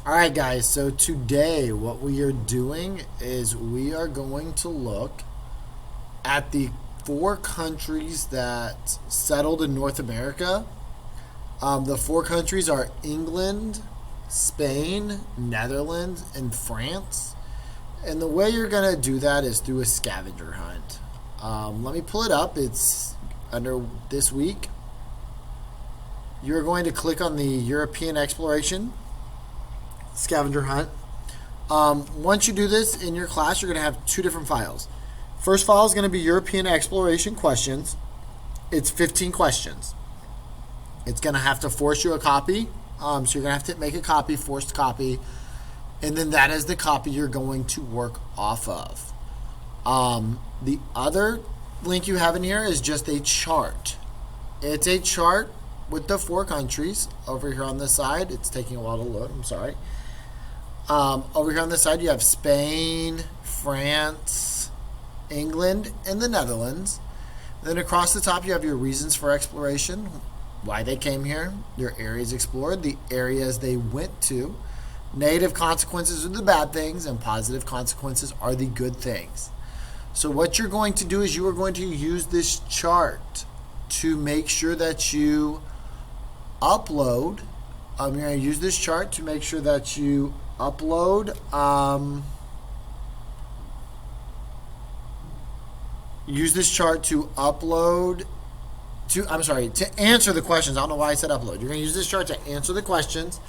All right, guys, so today what we are doing is we are going to look at the four countries that settled in North America. The four countries are England, Spain, Netherlands, and France. And the way you're going to do that is through a scavenger hunt. Let me pull it up. It's under this week. You're going to click on the European exploration scavenger hunt. Once you do this in your class, you're going to have two different files. First file is going to be European exploration questions. It's 15 questions. It's going to have to force you a copy. So you're going to have to make a copy, forced copy, and then that is the copy you're going to work off of. The other link you have in here is just a chart. It's a chart with the four countries over here on this side. It's taking a while to load. I'm sorry. Over here on this side, you have Spain, France, England, and the Netherlands. Then across the top, you have your reasons for exploration, why they came here, your areas explored, the areas they went to. Negative consequences are the bad things, and positive consequences are the good things. So what you're going to do is you are going to use this chart to make sure that you upload. You're going to use this chart to make sure that you upload. Use this chart to upload. To answer the questions. I don't know why I said upload. You're going to use this chart to answer the questions.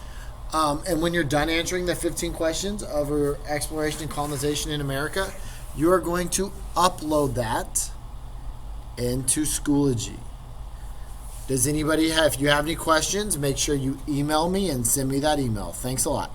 And when you're done answering the 15 questions over exploration and colonization in America, you are going to upload that into Schoology. Does anybody have, if you have any questions, make sure you email me and send me that email. Thanks a lot.